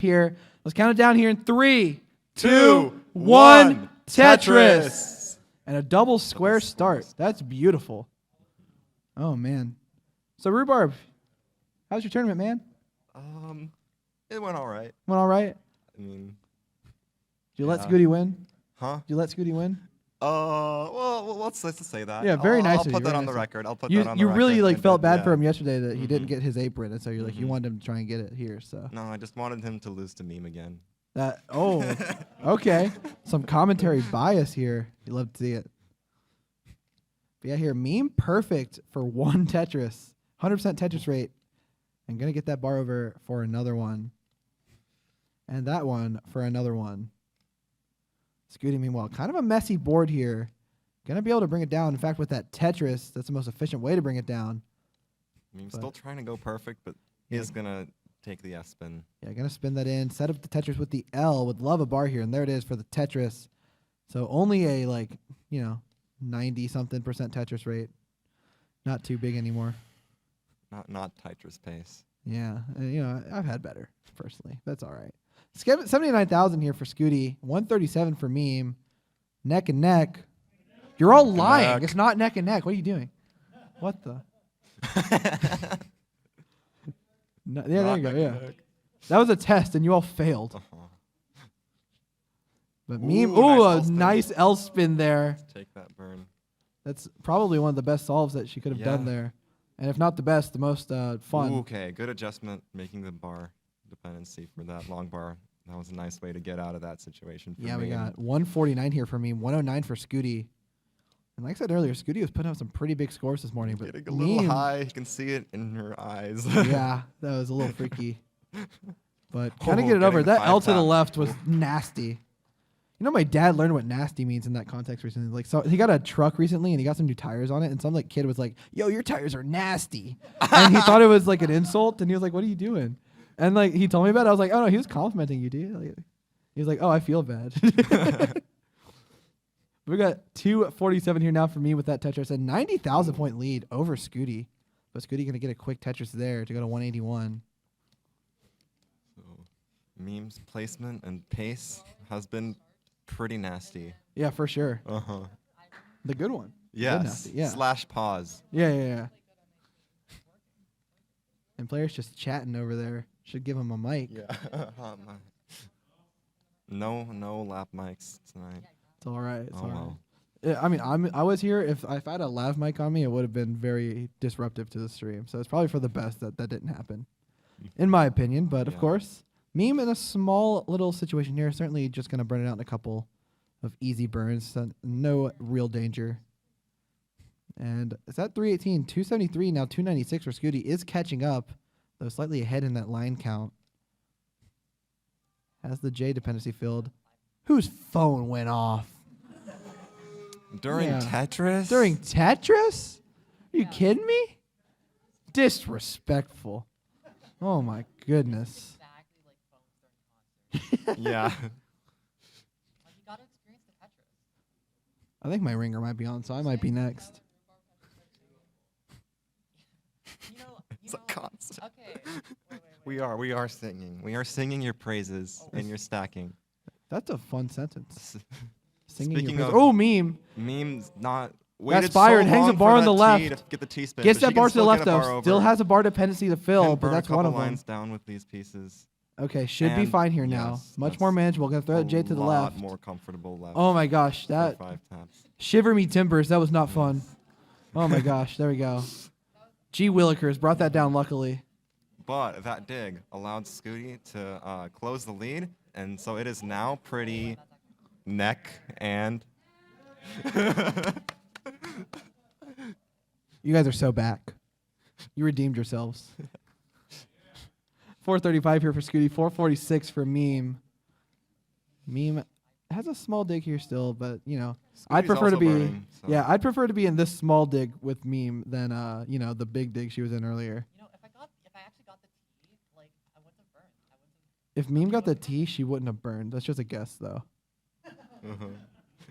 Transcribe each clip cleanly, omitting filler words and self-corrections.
here. Let's count it down here in 3, 2, 1. Tetris. And a double square start. That's beautiful. Oh, man. So, Rhubarb, how's your tournament, man? It went all right. Went all right? I mean... Did you let Scuti win? Huh? Did you let Scuti win? Well, let's say that. Yeah, very nice I'll of you. put that Very on the nice. record. I'll put that on the record. You really like felt bad yeah. for him yesterday that he didn't get his apron, and so you're like, you wanted him to try and get it here. So no, I just wanted him to lose to Meme again. Okay. Some commentary bias here. You love to see it. But yeah, here Meme perfect for 1 Tetris, 100% Tetris rate. I'm gonna get that bar over for another one, and that one for another one. Scuti, meanwhile, kind of a messy board here. Gonna be able to bring it down. In fact, with that Tetris, that's the most efficient way to bring it down. Meme's still trying to go perfect, but he's gonna take the S spin. Yeah, gonna spin that in. Set up the Tetris with the L. Would love a bar here, and there it is for the Tetris. So only a 90-something% Tetris rate. Not too big anymore. Not Tytris pace. Yeah, I've had better personally. That's all right. 79,000 here for Scuti. 137 for Meme. Neck and neck. You're all lying. It's not neck and neck. What are you doing? What the? No, yeah, there you go. Yeah, that was a test, and you all failed. But Meme, a nice L spin there. Take that burn. That's probably one of the best solves that she could have done there. And if not the best, the most fun. Okay, good adjustment, making the bar dependency for that long bar. That was a nice way to get out of that situation for me. We got 149 here for me, 109 for Scuti. And like I said earlier, Scuti was putting up some pretty big scores this morning. But getting a little high. You can see it in her eyes. Yeah, that was a little freaky. But kind of get it over. That L to the left was nasty. You know, my dad learned what nasty means in that context recently. Like, so he got a truck recently, and he got some new tires on it, and some kid was like, "Yo, your tires are nasty," and he thought it was like an insult, and he was like, "What are you doing?" And he told me about it. I was like, "Oh no, he was complimenting you, dude." He was like, "Oh, I feel bad." We got 247 here now for me with that Tetris, a 90,000 point lead over Scuti, but Scuti gonna get a quick Tetris there to go to 181. So, Meme's placement and pace has been pretty nasty. Yeah, for sure. The good one. Yes. Good nasty. Yeah. / pause. Yeah. And players just chatting over there. Should give him a mic. Yeah. No lap mics tonight. It's all right. It's all right. Well. Yeah, I mean, I was here. If I had a lav mic on me, it would have been very disruptive to the stream. So it's probably for the best that didn't happen, in my opinion. But of course, Meme in a small little situation here. Certainly just going to burn it out in a couple of easy burns. So no real danger. And it's at 318, 273, now 296 for Scuti. Is catching up, though slightly ahead in that line count. Has the J dependency filled. Whose phone went off? During Tetris? During Tetris? Are you kidding me? Disrespectful. Oh my goodness. Yeah. I think my ringer might be on, so I might be next. It's a constant. Okay. We are singing. We are singing your praises and your stacking. That's a fun sentence. Speaking of Meme. Meme's not That's fired. so hangs a long bar for on the that left. T to get the T spin. Gets that she bar can to the still left, get a bar though. over. Still has a bar dependency to fill, Can but burn that's a one couple of them. lines down with these pieces. Okay, should be And fine here now. yes, Much more manageable. Gonna throw that J to the left. A lot more comfortable left. Oh my gosh, that 5 taps. shiver me timbers. That was not fun. Oh my gosh, there we go. G Willikers brought that down luckily. But that dig allowed Scuti to close the lead, and so it is now pretty neck and. You guys are so back. You redeemed yourselves. 435 here for Scuti, 446 for Meme. Meme has a small dig here still, but I'd prefer to be burning, so. I'd prefer to be in this small dig with Meme than the big dig she was in earlier. If I actually got the T, I wouldn't have burned. If Meme got the T, she wouldn't have burned. That's just a guess though.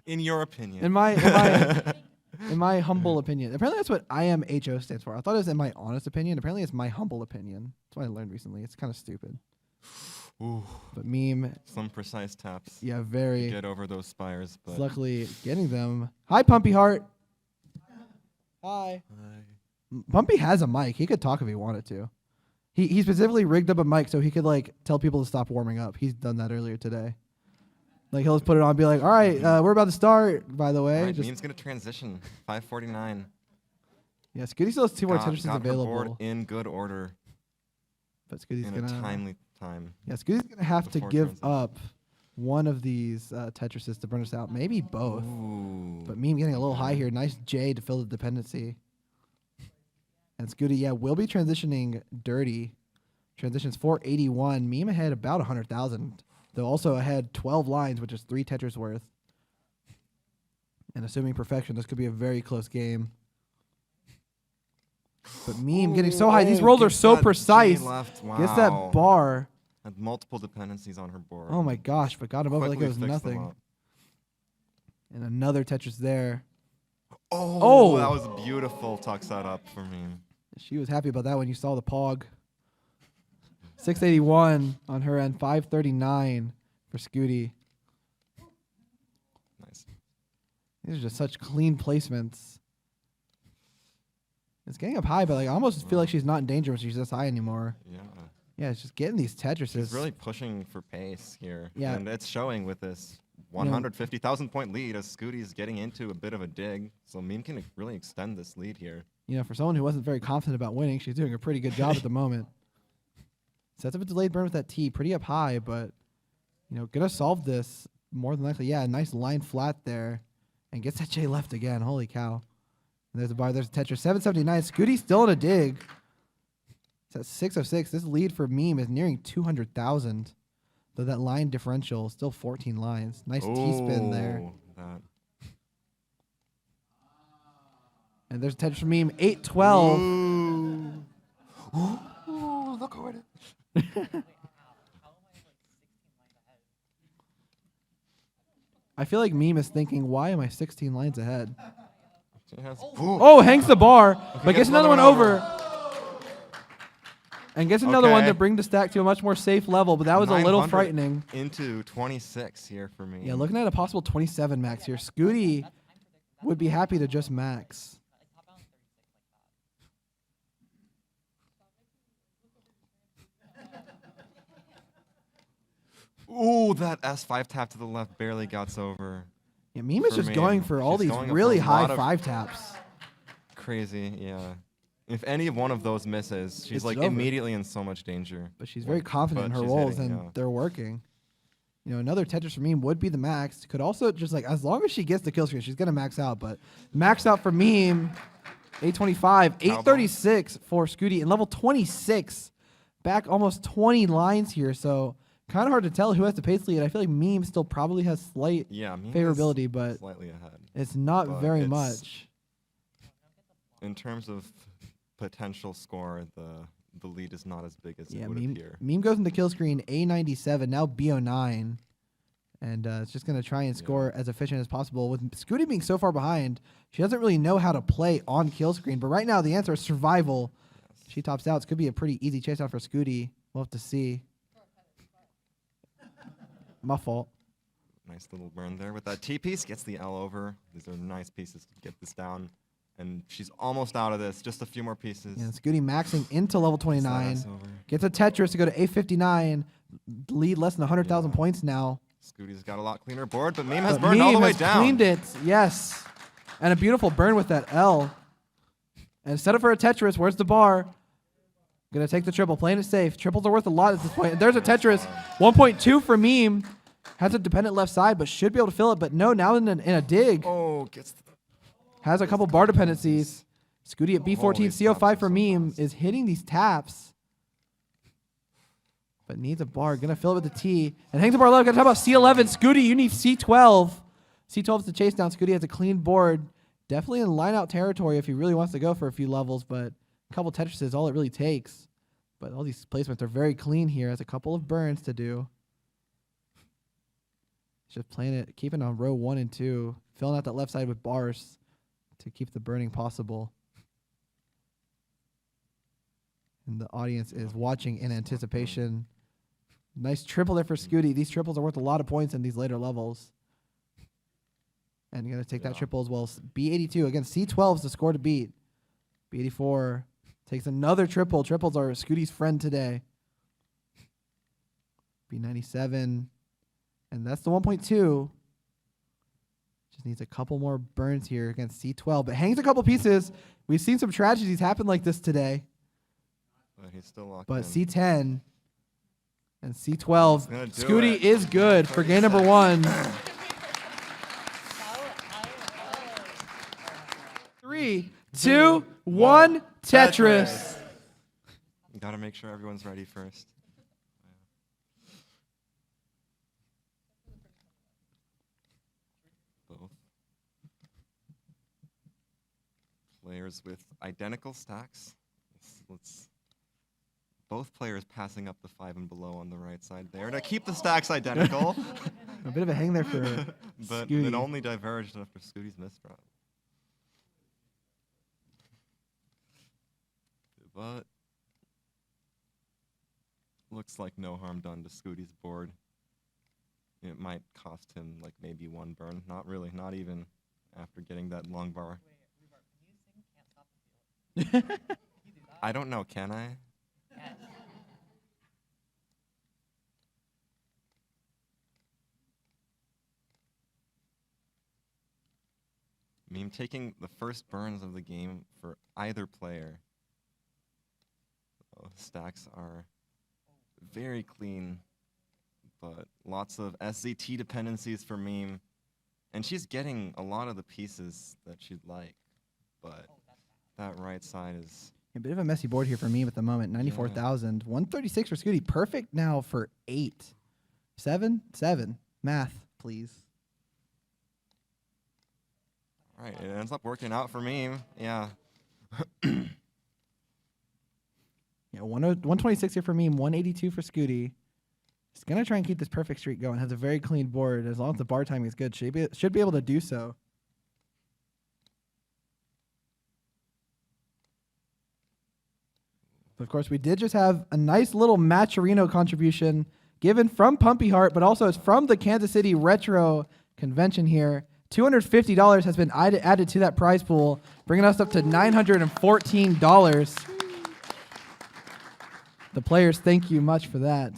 In your opinion. In my humble opinion. Apparently that's what IMHO stands for. I thought it was in my honest opinion. Apparently it's my humble opinion. That's what I learned recently. It's kind of stupid. Ooh, But Meme, some precise taps. yeah, To very get over those spires, but luckily getting them. Hi, Pumpy Heart. Hi. Pumpy has a mic. He could talk if he wanted to. He specifically rigged up a mic so he could like tell people to stop warming up. He's done that earlier today. Like he'll just put it on and be like, all right, we're about to start, by the way. All right, Just, Meme's gonna transition. 549. yeah, Scooty still has 2 more Tetrises Got her board available. in good order But Scooty's in gonna a timely time. Yeah, Scooty's gonna have to before give transition. up one of these Tetrises to burn us out. Maybe both. Ooh. But Meme getting a little high here. Nice J to fill the dependency. And Scooty, yeah, will be transitioning dirty. Transitions 481. Meme ahead about 100,000. Though also ahead 12 lines, which is 3 Tetris worth. And assuming perfection, this could be a very close game. But Meme getting so high. These rolls are gets so that G precise. left. Wow. Gets that bar. Had multiple dependencies on her board. Oh my gosh, but got him over like it Quickly was fixed them nothing. up. And another Tetris there. Oh, that was a beautiful tuck setup for me. She was happy about that when you saw the pog. 681 on her end, 539 for Scooty. Nice. These are just such clean placements. It's getting up high, but like I almost feel like she's not in danger when she's this high anymore. Yeah. Yeah, it's just getting these Tetrises. She's really pushing for pace here. Yeah. And it's showing with this 150,000 point lead as Scooty's getting into a bit of a dig. So Meme can really extend this lead here. You know, for someone who wasn't very confident about winning, she's doing a pretty good job at the moment. Sets up a delayed burn with that T, pretty up high, but you know, gonna solve this more than likely. Yeah, nice line flat there, and gets that J left again. Holy cow! And there's a bar. There's a Tetris. 779. Scooty still in a dig. It's at 606. This lead for Meme is nearing 200,000. Though that line differential is still 14 lines. Nice T-spin there. That. And there's a Tetris for Meme. 812. Ooh, look over it. Wait, how am I like 16 lines ahead? I feel like Meme is thinking, why am I 16 lines ahead? She has, Oh, hangs the bar, but gets gets another one over. And gets another one Okay. to bring the stack to a much more safe level, but that was a little 900 frightening. Into 26 here for me. Yeah, looking at a possible 27 max here. Scooty would be happy to just max. Like top out 36 like that. Ooh, that S5 tap to the left barely gets over. Yeah, Meme is For just me, going for all she's these going for really a high lot of- 5 taps. Crazy, yeah. If any one of those misses, she's It's like over. immediately in so much danger. But she's very confident in her she's rolls, hitting, and yeah. they're working. You know, another Tetris for Meme would be the max. Could also just like, as long as she gets the kill screen, she's going to max out. But max out for Meme, 825, 836 for Scooty. And level 26, back almost 20 lines here. So kind of hard to tell who has the pace lead. I feel like Meme still probably has slight Yeah, Meme is favorability, but slightly ahead. it's not But very it's- much. In terms of potential score, the lead is not as big as Yeah, it would Meme, appear. Meme goes into kill screen A97, now B09. And it's just going to try and score as efficient as possible. With Scooty being so far behind, she doesn't really know how to play on kill screen. But right now, the answer is survival. She tops out. This could be a pretty easy chase out for Scooty. We'll have to see. My fault. Nice little burn there with that T piece. Gets the L over. These are nice pieces to get this down. And she's almost out of this. Just a few more pieces. Yeah, Scooty maxing into level 29. Gets that S over. Gets a Tetris to go to A59. Lead less than 100,000 points now. Scooty's got a lot cleaner board, but Meme has But burned all the Meme way has down. cleaned it, yes. And a beautiful burn with that L. And set up for a Tetris. Where's the bar? Gonna take the triple, playing it safe. Triples are worth a lot at this point. There's a Tetris. 1.2 for Meme. Has a dependent left side, but should be able to fill it. But no, now in a dig. Oh, gets the Has a couple bar dependencies. Scooty at B14, these CO5 taps for are so Meme fast. is hitting these taps. But needs a bar. Gonna fill it with the T. And hangs the bar low. Gotta talk about C11. Scooty, you need C12. C12 is the chase down. Scooty has a clean board. Definitely in line out territory if he really wants to go for a few levels, but a couple Tetris is all it really takes. But all these placements are very clean here. Has a couple of burns to do. Just playing it, keeping on row 1 and 2, filling out that left side with bars to keep the burning possible. And the audience is watching in anticipation. Nice triple there for Scuti. These triples are worth a lot of points in these later levels. And you're going to take that triple as well. B82 against C12 is the score to beat. B84 takes another triple. Triples are Scuti's friend today. B97. And that's the 1.2. Just needs a couple more burns here against C12. But hangs a couple pieces. We've seen some tragedies happen like this today. But he's still locked But in. C10 and C12. gonna do Scuti it. is good for game number 1. 3, 2, 1, Tetris. You gotta make sure everyone's ready first. Both players with identical stacks. Let's both players passing up the 5 and below on the right side there to keep the stacks identical. A bit of a hang there for But Scuti. it only diverged after Scuti's misdrop. But looks like no harm done to Scuti's board. It might cost him like maybe 1 burn. Not really, not even after getting that long bar. Wait, Rhubarb, can you sing Can't Stop the Feeling? Can you do that? I don't know, can I? Yes. Meme taking the first burns of the game for either player. Stacks are very clean, but lots of SZT dependencies for Meme. And she's getting a lot of the pieces that she'd like, but that right side is... A bit of a messy board here for me at the moment. 94,000. 136 for Scuti. Perfect now for 8. 7? 7. Math, please. All right, it ends up working out for Meme. Yeah. Yeah, 126 here for me, 182 for Scuti. He's going to try and keep this perfect streak going. Has a very clean board. As long as the bar timing is good, should be able to do so. But of course, we did just have a nice little Matcherino contribution given from Pumpy Heart, but also it's from the Kansas City Retro Convention here. $250 has been added to that prize pool, bringing us up to $914. The players, thank you much for that.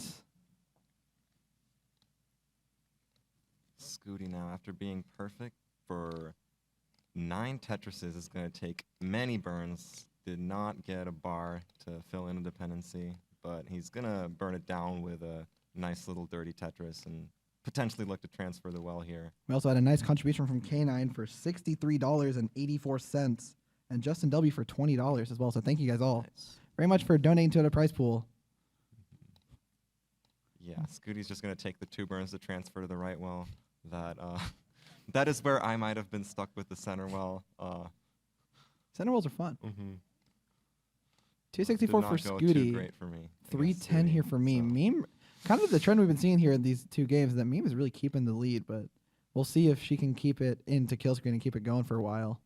Scuti now, after being perfect for 9 Tetrises, is going to take many burns. Did not get a bar to fill in a dependency, but he's going to burn it down with a nice little dirty Tetris and potentially look to transfer the well here. We also had a nice contribution from K9 for $63.84 and Justin W for $20 as well. So thank you guys all very much for donating to the prize pool. Yeah, Scuti's just going to take the 2 burns to transfer to the right well. That is where I might have been stuck with the center well. Center wells are fun. 264 Did for not go too Scuti. great for me. 310 here for Meme. So. Meme, kind of the trend we've been seeing here in these 2 games is that Meme is really keeping the lead, but we'll see if she can keep it into kill screen and keep it going for a while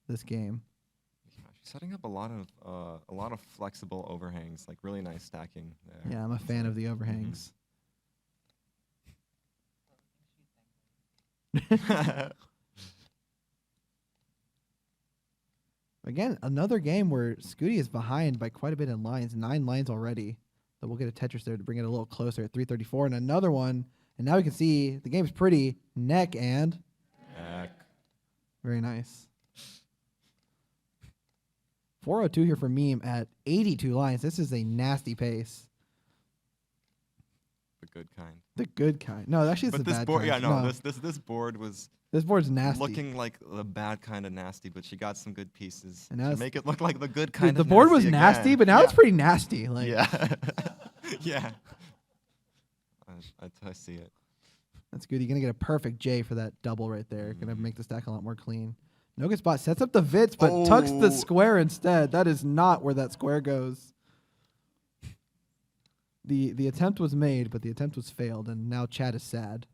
this game. Yeah, she's setting up a lot of flexible overhangs, like really nice stacking there. Yeah, I'm a fan of the overhangs. Again, another game where Scuti is behind by quite a bit in lines, 9 lines already. So we'll get a Tetris there to bring it a little closer at 334 and another one. And now we can see the game's pretty neck and Neck. very nice. 402 here for Meme at 82 lines. This is a nasty pace. The good kind. The good kind. No, actually, it's But the this bad board, kind. yeah, no, this board was this board's nasty. looking like the bad kind of nasty, but she got some good pieces And now to it's- make it look like the good kind the of board was again. nasty, but now Yeah. it's pretty nasty. Like, Yeah. Yeah. I see it. That's good. You're going to get a perfect J for that double right there. Going to Mm-hmm. make the stack a lot more clean. No good spot. Sets up the Vits, but tucks the Oh. square instead. That is not where that square goes. The attempt was made, but the attempt was failed, and now Chad is sad.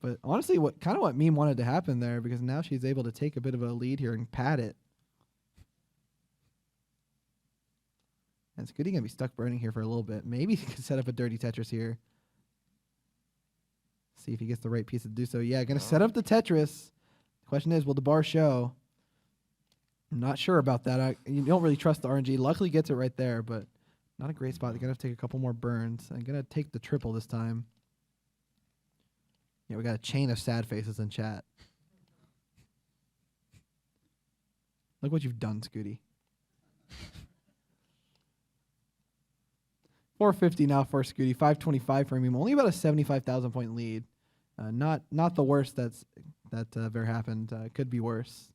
But honestly, what Meme wanted to happen there, because now she's able to take a bit of a lead here and pad it. And Scuti gonna be stuck burning here for a little bit. Maybe he can set up a dirty Tetris here. See if he gets the right piece to do so. Yeah, gonna set up the Tetris. Question is, will the bar show? I'm not sure about that. You don't really trust the RNG. Luckily gets it right there, but not a great spot. They're gonna have to take a couple more burns. I'm gonna take the triple this time. Yeah, we got a chain of sad faces in chat. Look what you've done, Scuti. 450 now for Scuti. 525 for Meme. Only about a 75,000 point lead. Not the worst that ever happened. Could be worse.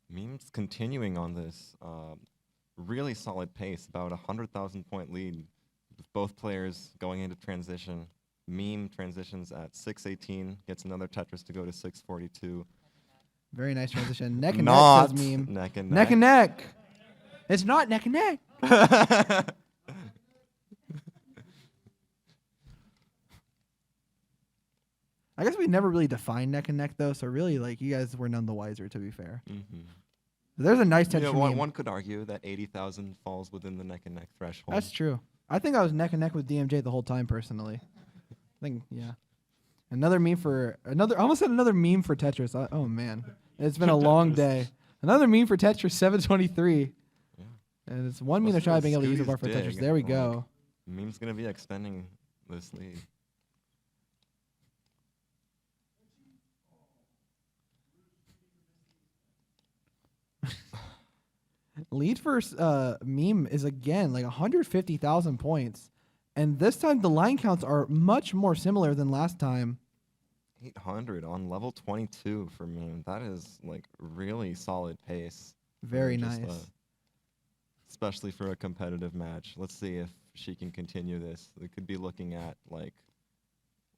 Meme's continuing on this really solid pace, about 100,000 point lead with both players going into transition. Meme transitions at 618, gets another Tetris to go to 642. Very nice transition. Neck and Not neck, says Meme. neck and Neck and neck. It's not neck and neck. I guess we never really defined neck and neck though, so really like you guys were none the wiser, to be fair. Mm-hmm. There's a nice Tetris. One could argue that 80,000 falls within the neck and neck threshold. That's true. I think I was neck and neck with DMJ the whole time personally. I think yeah. Another meme for I almost had another meme for Tetris. Oh man, it's been a long day. Another meme for Tetris 723. Yeah. And it's one meme to try being able to use a bar for Tetris. There we go. Meme's gonna be extending this lead. Lead for Meme is again like 150,000 points. And this time the line counts are much more similar than last time. 800 on level 22 for Meme. That is like really solid pace. Very nice. Especially for a competitive match. Let's see if she can continue this. We could be looking at like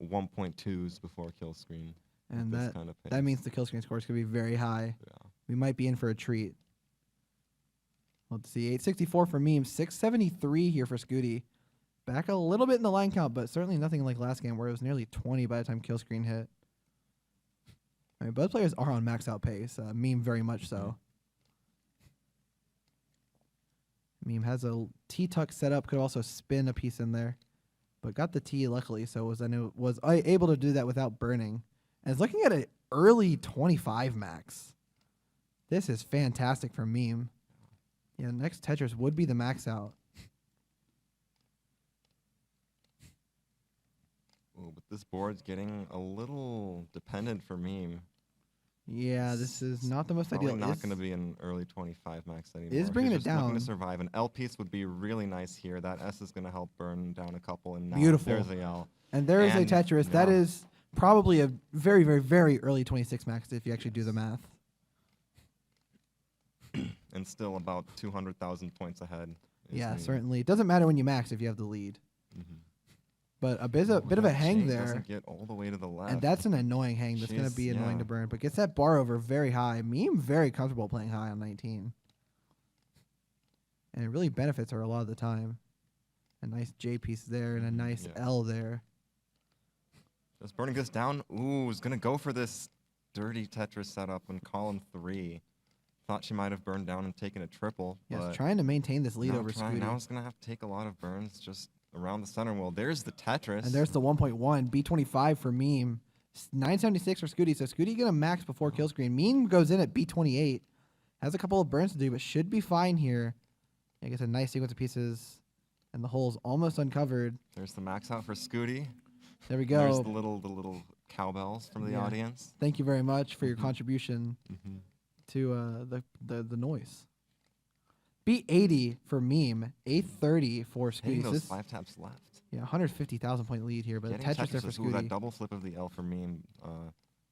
1.2s before kill screen. And that means the kill screen scores could be very high. Yeah. We might be in for a treat. Let's see, 864 for Meme, 673 here for Scuti. Back a little bit in the line count, but certainly nothing like last game where it was nearly 20 by the time kill screen hit. I mean, both players are on max out pace. Meme very much so. Meme has a T-tuck set up, could also spin a piece in there, but got the T luckily, so was able to do that without burning. And it's looking at an early 25 max. This is fantastic for Meme. Yeah, next Tetris would be the max out. Oh, but this board's getting a little dependent for Meme. Yeah, this is not the most Probably ideal. Not going to be an early 25 max anymore. It is bringing it down. Looking to survive. An L piece would be really nice here. That S is going to help burn down a couple. And now beautiful. There's a L. And there is a Tetris. That is probably a very, very, very early 26 max if you actually do the math. And still about 200,000 points ahead. Yeah, certainly. It doesn't matter when you max if you have the lead. Mm-hmm. But a bit of a hang there. Doesn't get all the way to the left. And that's an annoying hang. That's going to be annoying to burn. But gets that bar over very high. Meme very comfortable playing high on 19. And it really benefits her a lot of the time. A nice J piece there and a nice L there. Just burning this down. Ooh, is going to go for this dirty Tetris setup in column 3. Thought she might have burned down and taken a triple. Yes, trying to maintain this lead over Scuti. Now it's going to have to take a lot of burns just around the center. Well, there's the Tetris. And there's the 1.1. B25 for Meme. 976 for Scuti. So Scuti going to max before kill screen. Meme goes in at B28. Has a couple of burns to do, but should be fine here. I guess a nice sequence of pieces. And the hole's almost uncovered. There's the max out for Scuti. There we go. There's the little cowbells from the audience. Thank you very much for your contribution to the noise. B80 for Meme, 830 for Scuti. Those 5 taps left. Yeah, 150,000 point lead here, but Tetris there for Scuti. That double flip of the L for Meme,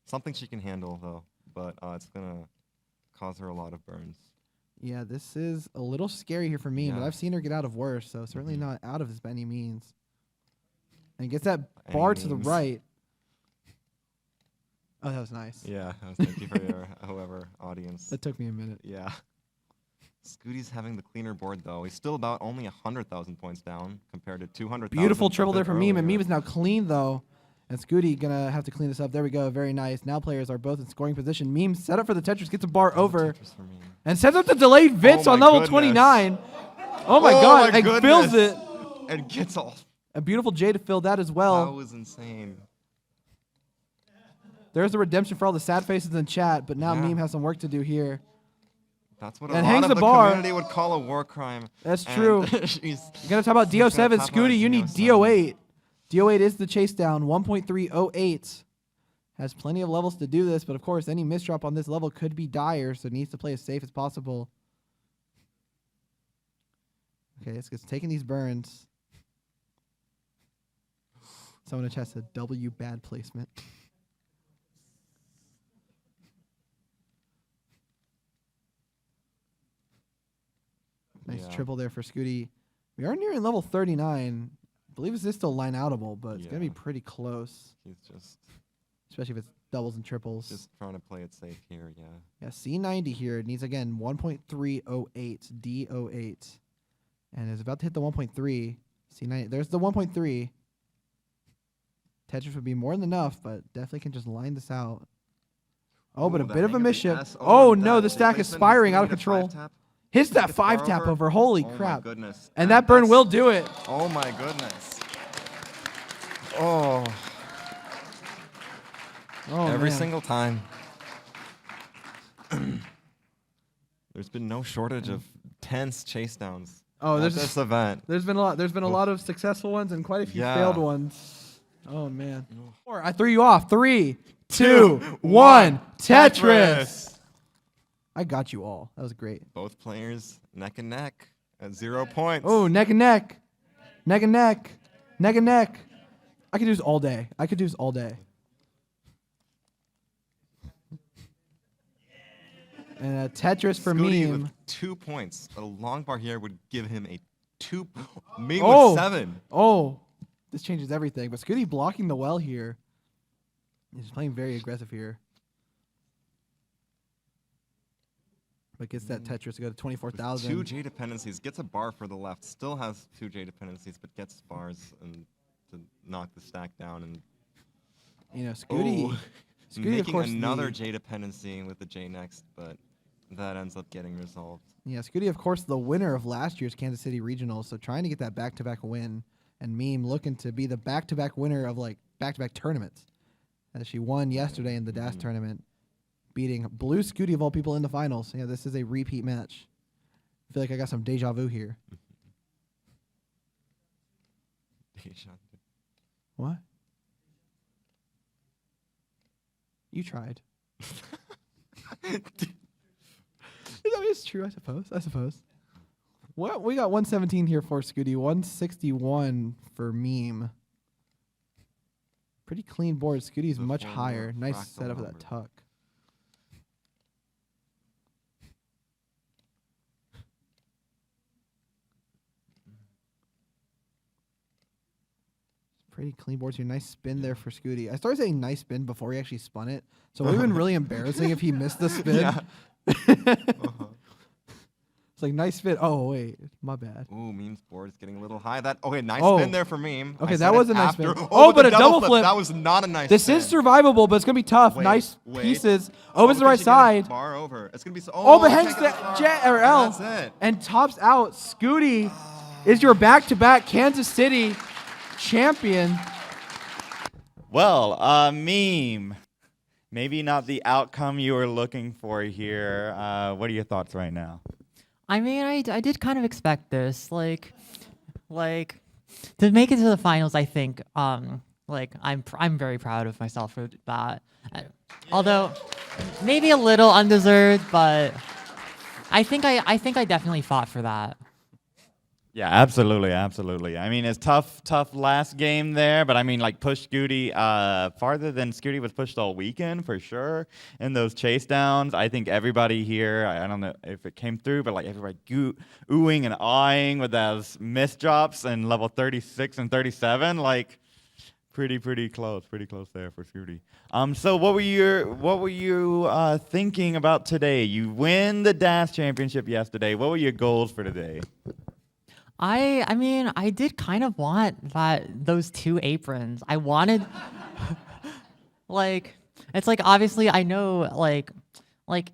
something she can handle though, but it's gonna cause her a lot of burns. Yeah, this is a little scary here for Meme, but I've seen her get out of worse, so certainly not out of this by any means. And gets that bar to the right. Oh, that was nice. Yeah, thank you for your whoever audience. That took me a minute. Yeah. Scooty's having the cleaner board, though. He's still about only 100,000 points down compared to 200,000. Beautiful triple there from Meme, and earlier. Meme is now clean, though. And Scooty gonna have to clean this up. There we go. Very nice. Now players are both in scoring position. Meme set up for the Tetris, gets a bar over, Tetris for Meme. and sets up the delayed Vitz Oh on my level goodness. 29. Oh my Oh god, my and fills goodness. it. And gets all. A beautiful J to fill that as That well. was insane. There's the redemption for all the sad faces in chat, but now Yeah. Meme has some work to do here. That's what a And lot hangs of the the bar. community would call a war crime. That's And true. she's You gotta talk about She's gonna DO7. talk about Scooty, you need DO7. DO8. DO8 is the chase down. 1.308. Has plenty of levels to do this, but of course, any misdrop on this level could be dire, so needs to play as safe as possible. Okay, it's taking these burns. Someone in chat said W bad placement. Nice Yeah. triple there for Scooty. We are nearing level 39. I believe this is still line outable, but it's going to be Yeah. pretty close, He's just especially if it's doubles and triples. trying to play it safe here. Yeah. Yeah, C90 here. It needs, again, 1.308, DO8. And is about to hit the 1.3. C90. There's the 1.3. Tetris would be more than enough, but definitely can just line this out. Oh, but a Ooh, the bit of a hang the misship. S. Oh, and no, that the stack is placement, he's spiraling gonna out of need a control. 5-tap. Hits that Gets bar 5-tap over. over. Holy Oh my crap. goodness. And that burn that's- will do it. Oh my goodness. Oh, Oh, every man. single time. There's been no shortage of tense chase downs Oh, at there's this event. There's been a lot. There's been a Oof. lot of successful ones and quite a few Yeah. failed ones. Oh man. I threw you off. 3, 2, 1. Tetris. I got you all. That was great. Both players neck and neck at 0 points. Oh, neck and neck. Neck and neck. Neck and neck. I could do this all day. I could do this all day. And Tetris for Scooty Meme. with 2 points. A long bar here would give him a 2. Meme Oh. with 7. Oh, this changes everything. But Scooty blocking the well here. He's playing very aggressive here. But gets that Tetris to go to With 24,000. 2 J dependencies, gets a bar for the left. Still has 2 J dependencies, but gets bars and to knock the stack down. And You know, Scooty. oh, Scooty, of making course, another the, J dependency with the J next, but that ends up getting resolved. yeah, Scooty, of course, the winner of last year's Kansas City Regionals. So trying to get that back-to-back win, and Meme looking to be the back-to-back winner of like back-to-back tournaments. As she won yesterday in the DAS tournament, beating Blue Scooty of all people in the finals. Yeah, this is a repeat match. I feel like I got some deja vu here. What? You tried. It's true, I suppose. Well, we got 117 here for Scooty, 161 for Meme. Pretty clean board. Scooty's The much former higher. Nice fractal setup of that number. tuck. Pretty clean boards here. Nice spin there for Scooty. I started saying nice spin before he actually spun it. So it would have been really embarrassing if he missed the spin. Yeah. It's like nice spin. Oh, wait. My bad. Ooh, Meme's board is getting a little high. That okay, nice Oh. spin there for Meme. Okay, I that said was it a nice after. spin. Oh, but the a double flip. That was not a nice This spin. is survivable, but it's going to be tough. Wait, nice wait. pieces. Opens the can right she get a side. Bar over. It's gonna be so. Oh, but can't hangs get the bar. J or L. That's it. And tops out. Scooty is your back-to-back Kansas City champion. Well, Meme. Maybe not the outcome you were looking for here. What are your thoughts right now? I mean, I did kind of expect this, like to make it to the finals. I think, like I'm very proud of myself for that. Although maybe a little undeserved, but I think I definitely fought for that. Yeah, absolutely, absolutely. I mean, it's tough last game there, but I mean, like, push Scooty farther than Scooty was pushed all weekend, for sure, in those chase downs. I think everybody here, I don't know if it came through, but, like, everybody oohing and awing with those missed drops in level 36 and 37. Like, Pretty close there for Scuti. So what were you thinking about today? You win the dance championship yesterday. What were your goals for today? I mean, I did kind of want those 2 aprons. I wanted, like, it's like obviously I know like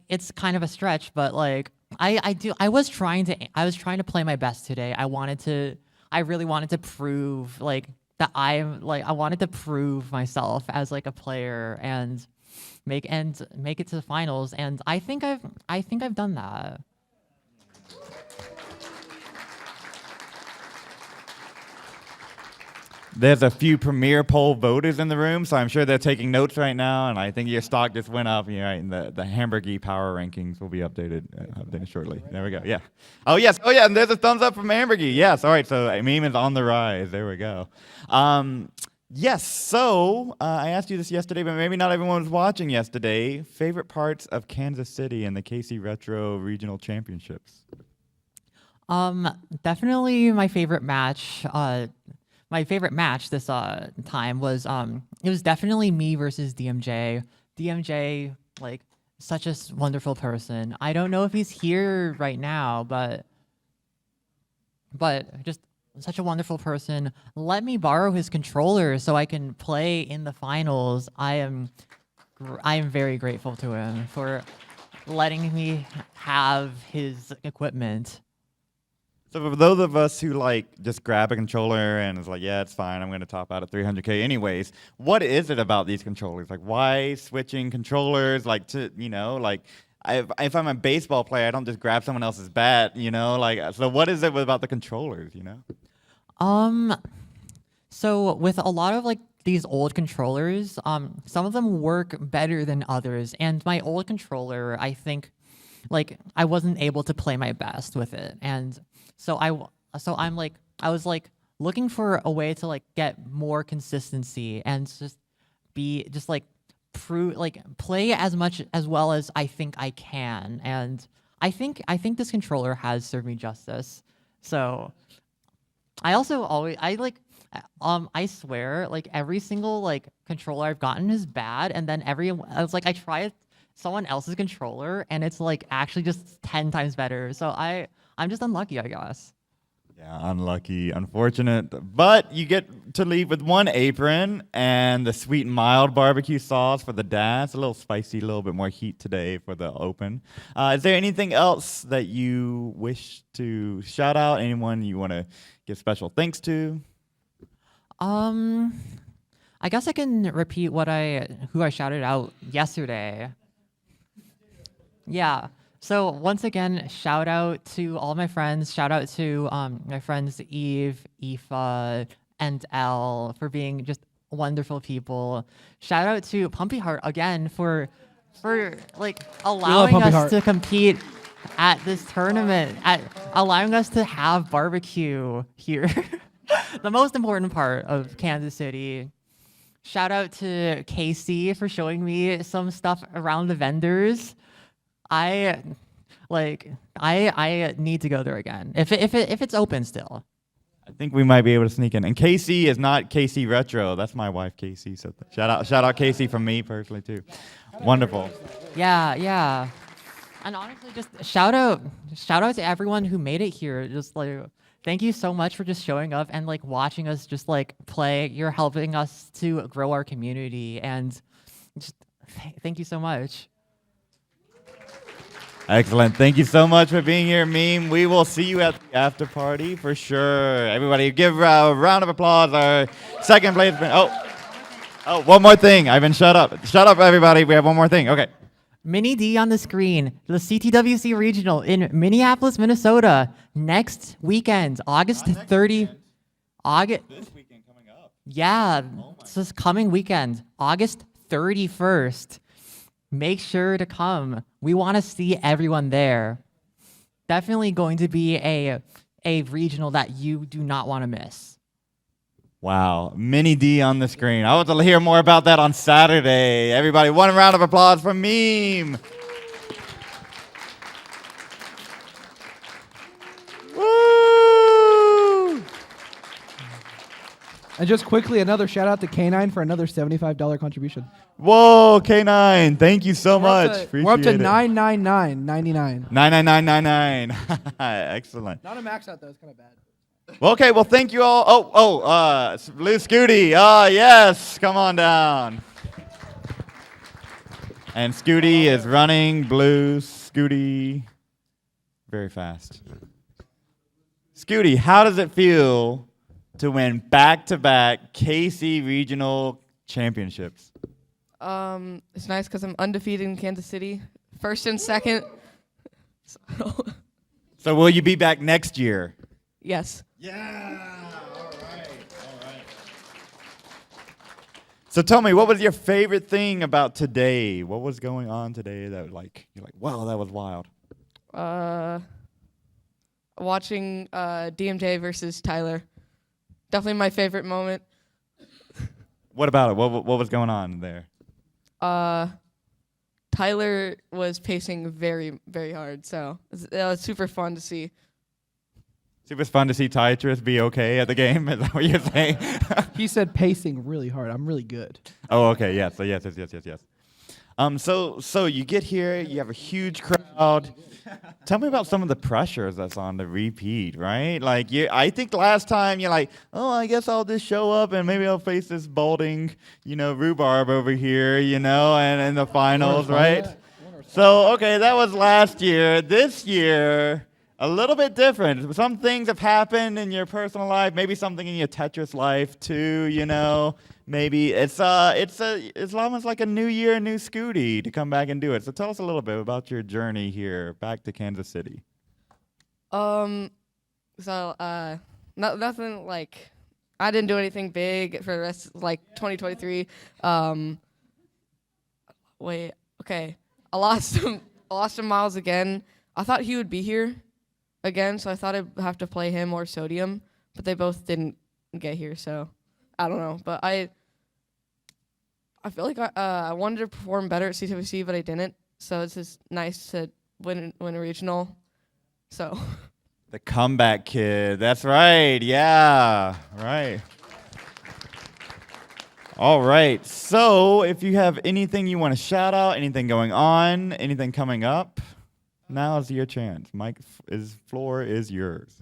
it's kind of a stretch, but like I was trying to play my best today. I really wanted to prove like that I wanted to prove myself as like a player and make it to the finals, and I think I've done that. There's a few premier poll voters in the room, so I'm sure they're taking notes right now, and I think your stock just went up. Right, and the Hamburgy power rankings will be updated shortly. There we go. Yeah. Oh yes. Oh yeah. And there's a thumbs up from Hamburgy. Yes. All right. So Meme is on the rise. There we go. Yes. So I asked you this yesterday, but maybe not everyone was watching yesterday. Favorite parts of Kansas City and the KC Retro Regional Championships? Definitely my favorite match. My favorite match this time was it was definitely me versus DMJ. DMJ, like, such a wonderful person. I don't know if he's here right now, but just such a wonderful person. Let me borrow his controller so I can play in the finals. I am very grateful to him for letting me have his equipment. So for those of us who like just grab a controller and it's like, yeah, it's fine, I'm going to top out at 300K anyways, what is it about these controllers? Like, why switching controllers? Like, to, you know, like, if I'm a baseball player, I don't just grab someone else's bat, you know? Like, so what is it about the controllers, you know? So with a lot of like these old controllers, some of them work better than others, and my old controller, I think, like, I wasn't able to play my best with it, and so I was like looking for a way to like get more consistency and just like play as much as well as I think I can, and I think this controller has served me justice. So I also always I swear, like, every single like controller I've gotten is bad, and then I try someone else's controller and it's like actually just 10 times better. So I'm just unlucky, I guess. Yeah, unlucky, unfortunate. But you get to leave with 1 apron and the sweet and mild barbecue sauce for the dance. A little spicy, a little bit more heat today for the Open. Is there anything else that you wish to shout out? Anyone you want to give special thanks to? I guess I can repeat who I shouted out yesterday. Yeah. So once again, shout out to all my friends. Shout out to my friends Eve, Aoife, and Elle for being just wonderful people. Shout out to Pumpy Heart again for like allowing us to compete at this tournament, at allowing us to have barbecue here. The most important part of Kansas City. Shout out to Casey for showing me some stuff around the vendors. I need to go there again if it's open still. I think we might be able to sneak in. And Casey is not Casey Retro. That's my wife, Casey. So shout out Casey from me personally too. Wonderful. Yeah. And honestly, just shout out to everyone who made it here. Just like, thank you so much for just showing up and like watching us just like play. You're helping us to grow our community, and just thank you so much. Excellent. Thank you so much for being here, Meme. We will see you at the after party for sure. Everybody give a round of applause. Our second place. Oh, one more thing. I've been shut up. Shut up, everybody. We have one more thing. Okay. Mini D on the screen. The CTWC Regional in Minneapolis, Minnesota. Next weekend, August 30. August. This weekend coming up. Yeah, it's this coming weekend, August 31st. Make sure to come. We want to see everyone there. Definitely going to be a regional that you do not want to miss. Wow. Mini D on the screen. I want to hear more about that on Saturday. Everybody, one round of applause for Meme. Woo! And just quickly, another shout out to K9 for another $75 contribution. Whoa, K9, thank you so much. We're up to Appreciate it. $999.99. 99999. Excellent. Not a max out though. It's kind of bad. Well, okay, well, thank you all. Blue Scuti. Yes, come on down. And Scuti is running Blue Scuti very fast. Scuti, how does it feel to win back-to-back KC regional championships? It's nice because I'm undefeated in Kansas City, first and second. So will you be back next year? Yes. Yeah. All right. So tell me, what was your favorite thing about today? What was going on today that you're like, wow, that was wild? Watching DMJ versus Tyler. Definitely my favorite moment. What about it? What was going on there? Tyler was pacing very, very hard, so it was super fun to see. It was fun to see Tytris be okay at the game. Is that what you're saying? He said pacing really hard. I'm really good. Oh, okay. Yeah. So yes. So you get here. You have a huge crowd. Tell me about some of the pressures that's on the repeat, right? Like, I think last time you're like, oh, I guess I'll just show up and maybe I'll face this balding, Rhubarb over here, and in the finals, right? So, okay, that was last year. This year, a little bit different. Some things have happened in your personal life, maybe something in your Tetris life too, Maybe it's almost like a new year, new Scuti to come back and do it. So tell us a little bit about your journey here back to Kansas City. Nothing like, I didn't do anything big for the rest of 2023. I lost to Miles again. I thought he would be here again, so I thought I'd have to play him or Sodium, but they both didn't get here, so I don't know. But I feel like I wanted to perform better at CTWC, but I didn't. So it's just nice to win a regional. So The comeback kid. That's right. Yeah. Right. All right. So if you have anything you want to shout out, anything going on, anything coming up, now is your chance. Mike, floor is yours.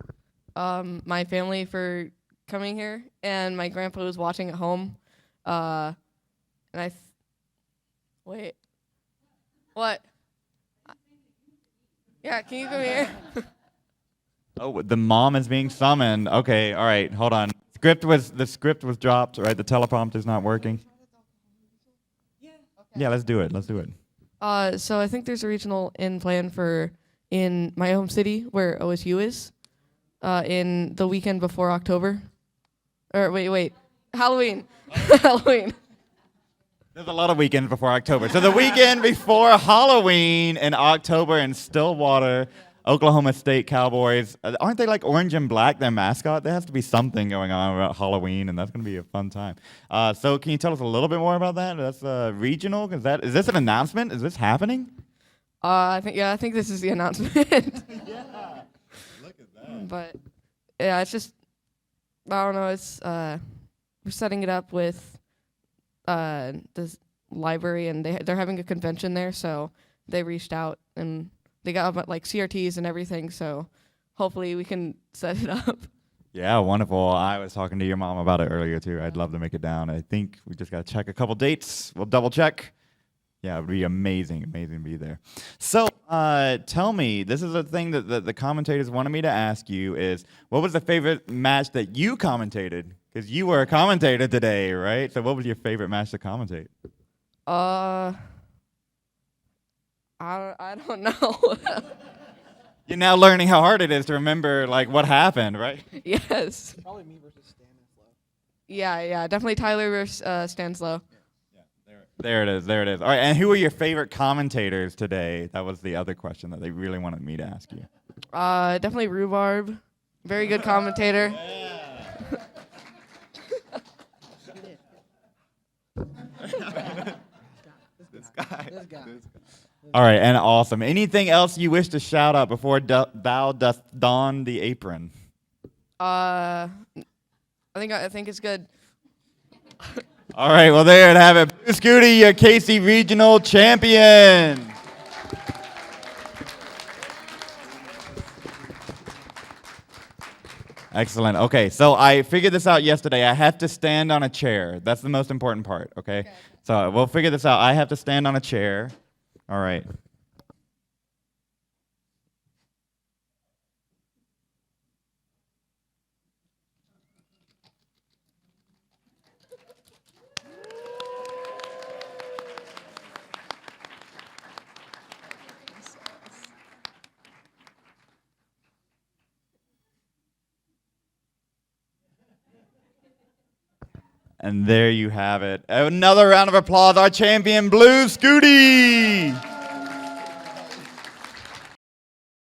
My family for coming here, and my grandpa was watching at home. And wait. What? Yeah, can you come here? Oh, the mom is being summoned. Okay, all right, hold on. The script was dropped, right? The teleprompter's not working. Yeah, let's do it. So I think there's a regional in plan in my home city where OSU is, in the weekend before October. Or wait, Halloween. Halloween. There's a lot of weekends before October. So the weekend before Halloween in October in Stillwater, Oklahoma State Cowboys. Aren't they like orange and black, their mascot? There has to be something going on about Halloween, and that's going to be a fun time. So can you tell us a little bit more about that? That's regional? Is this an announcement? Is this happening? I think this is the announcement. Yeah. Look at that. But yeah, it's just, I don't know, it's we're setting it up with this library, and they're having a convention there, so they reached out and they got like CRTs and everything, so hopefully we can set it up. Yeah, wonderful. I was talking to your mom about it earlier too. I'd love to make it down. I think we just got to check a couple dates. We'll double check. Yeah, it would be amazing to be there. So tell me, this is a thing that the commentators wanted me to ask you is, what was the favorite match that you commentated? Because you were a commentator today, right? So what was your favorite match to commentate? I don't know. You're now learning how hard it is to remember like what happened, right? Yes. Probably me versus Staneslow. Yeah, definitely Tyler versus Staneslow. There it is. All right, and who were your favorite commentators today? That was the other question that they really wanted me to ask you. Definitely Rhubarb. Very good commentator. This guy. All right, and awesome. Anything else you wish to shout out before thou dost don the apron? I think it's good. All right, well, there you have it. Blue Scuti, your Casey Regional Champion. Excellent. Okay, so I figured this out yesterday. I have to stand on a chair. That's the most important part, okay? So we'll figure this out. I have to stand on a chair. All right. And there you have it. Another round of applause, our champion, Blue Scuti.